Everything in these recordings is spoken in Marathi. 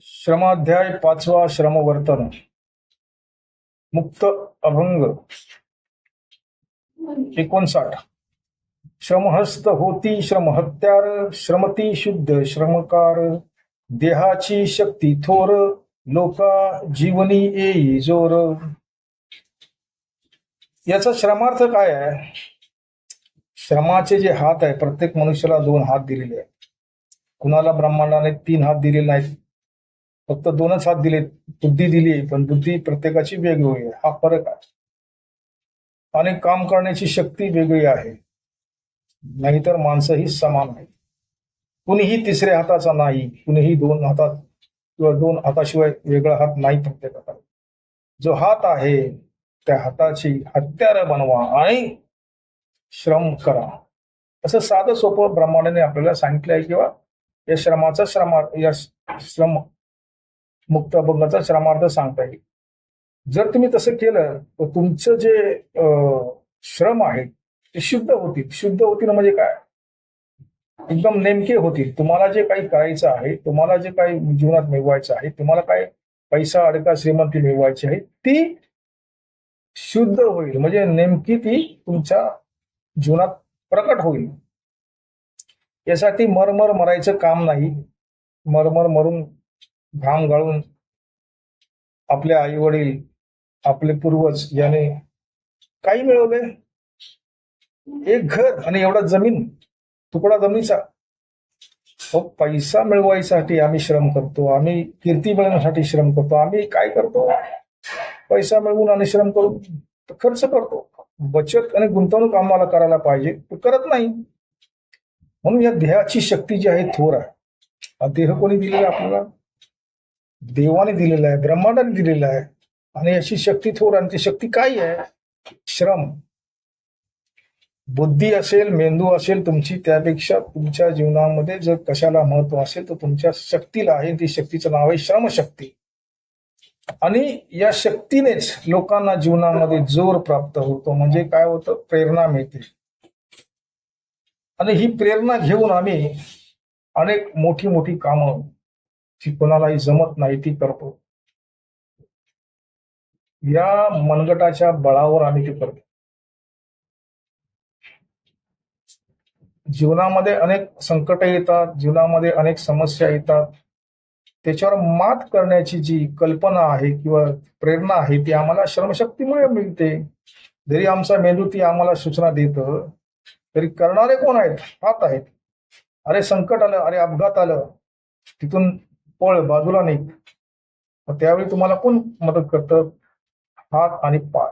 श्रमाध्याय 5वा श्रमवर्तन मुक्त अभंग 59. श्रमहस्त होती श्रमहत्यार श्रमती शुद्ध श्रमकार देहाची शक्ती थोर लोका जीवनी येई जोर. याचा श्रमार्थ काय आहे? श्रमाचे जे हात आहे, प्रत्येक मनुष्याला 2 हात दिलेले आहेत. कुणाला ब्रह्मांडाने 3 हात दिलेले नाहीत, फक्त 2च हात दिले. बुद्धी दिली, पण बुद्धी प्रत्येकाची वेगवेगळी आहे, हा फरक आहे. आणि काम करण्याची शक्ती वेगळी आहे, नाहीतर माणसंही समान आहे. कुणीही तिसऱ्या हाताचा नाही, कुणीही 2 हातात किंवा 2 हाताशिवाय वेगळा हात नाही प्रत्येकाचा. जो हात आहे त्या हाताची हत्यार बनवा आणि श्रम करा. असं साधं सोपं ब्रह्मांडाने आपल्याला सांगितलं आहे. किंवा या श्रम मुक्त अभंगाचा श्रमार्थ सांगता येईल. जर तुम्ही तसं केलं तर तुमचं जे श्रम आहे ते शुद्ध होतील. शुद्ध होतील म्हणजे काय? एकदम नेमके होतील. तुम्हाला जे काही करायचं आहे, तुम्हाला जे काही जीवनात मिळवायचं आहे, तुम्हाला काय पैसा अडका श्रीमंती मिळवायची आहे, ती शुद्ध होईल. म्हणजे नेमकी ती तुमच्या जीवनात प्रकट होईल. यासाठी मरमर मरायचं काम नाही. मरमर मरून घाम गाळून आपले आई वडील, आपले पूर्वज याने काही मिळवले? एक घर आणि एवढा जमीन, तुकडा जमिनीचा. पैसा मिळवायसाठी आम्ही श्रम करतो, आम्ही कीर्ती मिळवण्यासाठी श्रम करतो. आम्ही काय करतो? पैसा मिळवून आणि श्रम करून खर्च करतो. बचत आणि गुंतवणूक आम्हाला करायला पाहिजे, करत नाही. म्हणून या देहाची शक्ती जी आहे थोर आहे. हा देह कोणी दिलेला आपल्याला? देवाने दिलेला आहे, ब्रह्मांडाने दिलेला आहे. आणि याची शक्ती थोर. आणि ती शक्ती काय आहे? श्रम. बुद्धी असेल, मेंदू असेल तुमची, त्यापेक्षा तुमच्या जीवनामध्ये जर कशाला महत्व असेल तर तुमच्या शक्तीला आहे. ती शक्तीचं नाव आहे श्रमशक्ती. आणि या शक्तीनेच लोकांना जीवनामध्ये जोर प्राप्त होतो. म्हणजे काय होतं? प्रेरणा मिळते. आणि ही प्रेरणा घेऊन आम्ही अनेक मोठी मोठी कामं जी कोणालाही जमत नाही ती करतो. या मनगटाच्या बळावर आम्ही ते करतो. जीवनामध्ये अनेक संकट येतात, जीवनामध्ये अनेक समस्या येतात. त्याच्यावर मात करण्याची जी कल्पना आहे किंवा प्रेरणा आहे ती आम्हाला श्रमशक्तीमुळे मिळते. जरी आमचा मेंदू ती आम्हाला सूचना देतं, तरी करणारे कोण आहेत? हात आहेत. अरे संकट आलं, अरे अपघात आलं, तिथून पळ, बाजूला नाही. मग त्यावेळी तुम्हाला कोण मदत करतं? हात आणि पाय.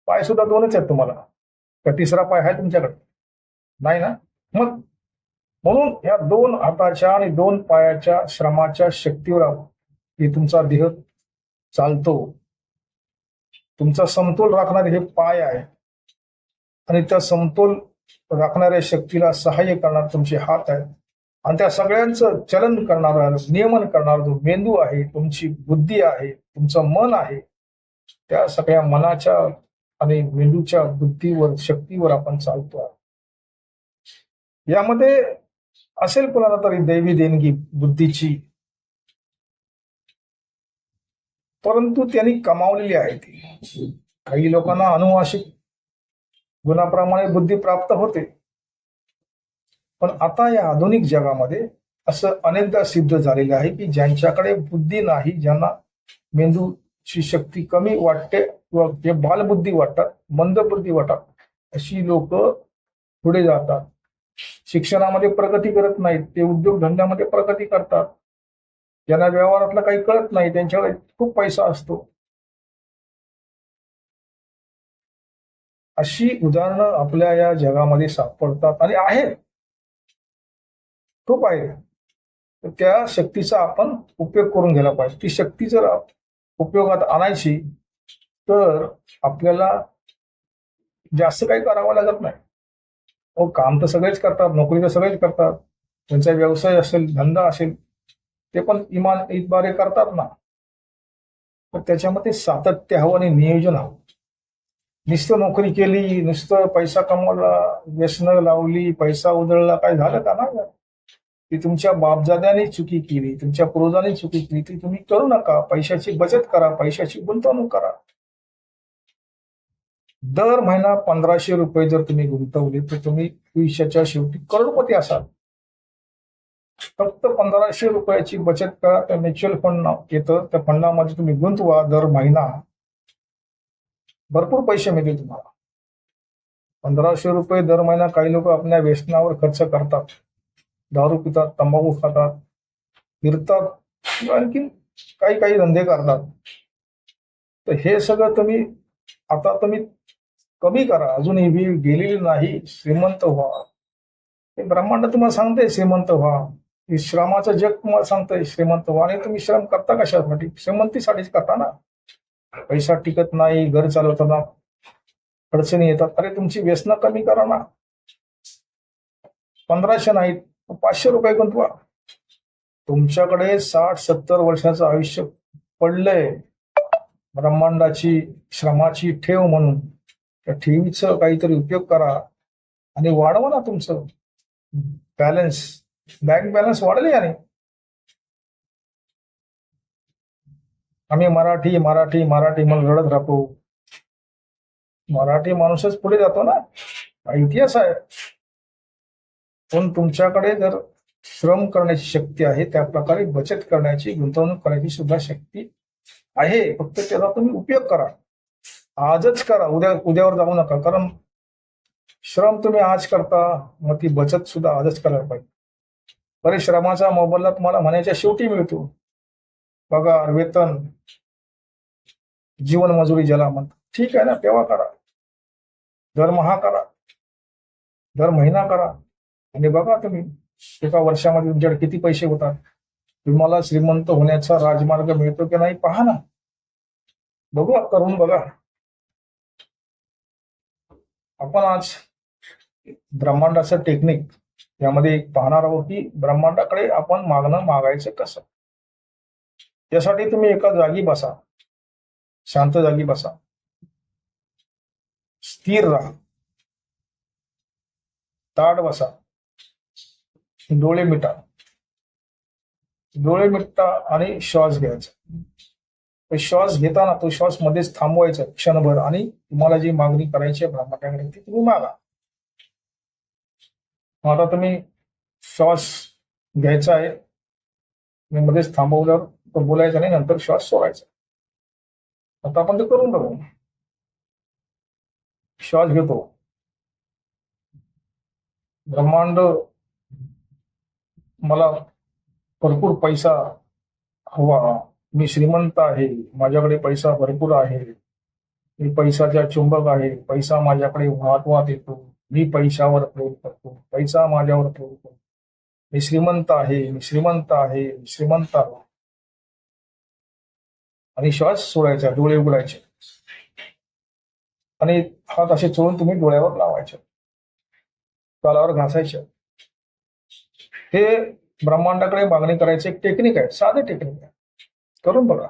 पाय सुद्धा 2च आहेत तुम्हाला, का तिसरा पाय आहे तुमच्याकडे? नाही ना. मग म्हणून या 2 हाताच्या आणि 2 पायाच्या श्रमाच्या शक्तीवर हे तुमचा देह चालतो. तुमचा समतोल राखणारे हे पाय आहे. आणि त्या समतोल राखणाऱ्या शक्तीला सहाय्य करणार तुमचे हात आहेत. आणि त्या सगळ्यांचं चलन करणारा, नियमन करणारा जो मेंदू आहे, तुमची बुद्धी आहे, तुमचं मन आहे, त्या सगळ्या मनाच्या आणि मेंदूच्या बुद्धीवर, शक्तीवर आपण चालतो. यामध्ये असेल कोणाला तरी दैवी देणगी बुद्धीची, परंतु त्यांनी कमावलेली आहे ती. काही लोकांना अनुवांशिक गुणाप्रमाणे बुद्धी प्राप्त होते. पण आता या आधुनिक जगामध्ये असं अनेकदा सिद्ध झालेलं आहे की ज्यांच्याकडे बुद्धी नाही, ज्यांना मेंदूची शक्ती कमी वाटते किंवा जे बालबुद्धी वाटतात, मंदबुद्धी वाटतात, अशी लोक पुढे जातात. शिक्षणामध्ये प्रगती करत नाहीत, ते उद्योगधंद्यामध्ये प्रगती करतात. ज्यांना व्यवहारातलं काही कळत नाही, त्यांच्याकडे खूप पैसा असतो. अशी उदाहरणं आपल्या या जगामध्ये सापडतात आणि आहेत, खूप आहे. तर त्या शक्तीचा आपण उपयोग करून घ्यायला पाहिजे. ती शक्ती जर उपयोगात आणायची तर आपल्याला जास्त काही करावं लागत नाही. काम तर सगळेच करतात, नोकरी तर सगळेच करतात, त्यांचा व्यवसाय असेल, धंदा असेल, ते पण इतबारे करतात ना. तर त्याच्यामध्ये सातत्य हवं आणि नियोजन हवं. नुसतं नोकरी केली, नुसतं पैसा कमवला, व्यसनं लावली, पैसा उधळला, काय झालं का? नाही. ती तुमच्या बापजाद्याने चुकी केली, तुमच्या पूर्वजांनी चुकी केली, ती तुम्ही करू नका. पैशाची बचत करा, पैशाची गुंतवणूक करा. दर महिना 1500 रुपये जर तुम्ही गुंतवले तर तुम्ही आयुष्याच्या शेवटी करोडपती असाल. फक्त 1500 रुपयाची बचत करा. त्या म्युच्युअल फंड येतं, त्या फंडामध्ये तुम्ही गुंतवा. दर महिना भरपूर पैसे मिळतील तुम्हाला. 1500 रुपये दर महिना काही लोक आपल्या व्यसनावर खर्च करतात, दारू पितात, तंबाखू खातात, फिरतात किंवा आणखी काही काही धंदे करतात. तर हे सगळं तुम्ही कमी करा. अजूनही वेळ गेलेली नाही. श्रीमंत व्हा. हे ब्रह्मांड तुम्हाला सांगते श्रीमंत व्हा. हे श्रमाचं जग तुम्हाला सांगतंय श्रीमंत व्हा. आणि तुम्ही श्रम करता कशासाठी? श्रीमंतीसाठीच करता ना. पैसा टिकत नाही, घर चालवताना अडचणी येतात. अरे तुमची व्यसनं कमी करा ना. 1500 नाहीत, 500 रुपये गुंतवा. तुमच्याकडे 60-70 वर्षाचं आयुष्य पडलंय. ब्रह्मांडाची श्रमाची ठेव म्हणून त्या ठेवीचं काहीतरी उपयोग करा आणि वाढवा ना तुमचं बॅलन्स. बँक बॅलन्स वाढले आणि आम्ही मराठी मराठी मराठी म्हणून रडत राहतो. मराठी माणूसच पुढे जातो ना. हा इतिहास आहे. पण तुमच्याकडे जर श्रम करण्याची शक्ती आहे, त्या प्रकारे बचत करण्याची, गुंतवणूक करण्याची सुद्धा शक्ती आहे. फक्त त्याचा तुम्ही उपयोग करा. आजच करा, उद्यावर जाऊ नका. कारण श्रम तुम्ही आज करता, मग ती बचत सुद्धा आजच करायला पाहिजे. परिश्रमाचा मोबदला तुम्हाला म्हणायच्या शेवटी मिळतो. पगार, वेतन, जीवन मजुरी ज्याला म्हणतात, ठीक आहे ना, तेव्हा करा. दरमहा करा, दर महिना करा. आणि बघा तुम्ही एका वर्षामध्ये तुमच्याकडे किती पैसे होतात. तुम्हाला श्रीमंत होण्याचा राजमार्ग मिळतो की नाही पहा ना. बघू, करून बघा. आपण आज ब्रह्मांडाचं टेक्निक यामध्ये पाहणार आहोत की ब्रह्मांडाकडे आपण मागायचं कसं. त्यासाठी तुम्ही एका जागी बसा, शांत जागी बसा, स्थिर राहा, ताट बसा, डोळे मिटा. डोळे मिटा आणि श्वास घ्यायचा. श्वास घेताना तो श्वास मध्येच थांबवायचा क्षणभर आणि तुम्हाला जी मागणी करायची आहे ब्रह्मांडाकडे ती तुम्ही मागा. आता तुम्ही श्वास घ्यायचा आहे, मध्येच थांबवल्यावर तो बोलायचा नाही, नंतर श्वास सोडायचा. आता आपण ते करून बघू. श्वास घेतो. ब्रह्मांड, मला भरपूर पैसा हवा, मी श्रीमंत आहे, माझ्याकडे पैसा भरपूर आहे, मी पैशाचा चुंबक आहे, पैसा माझ्याकडे वाहत वाहत येतो, मी पैशावर प्रेम करतो, पैसा माझ्यावर प्रेम करतो, मी श्रीमंत आहे, मी श्रीमंत आहे, मी श्रीमंत आहे. आणि श्वास सोडायचा, डोळे उघडायचे आणि हात असे चोळून तुम्ही डोळ्यावर लावायचे, गालावर घासायचे. हे ब्रह्मांडाकडे मागणी करायचे एक टेक्निक आहे, साधे टेक्निक आहे. करून बघा.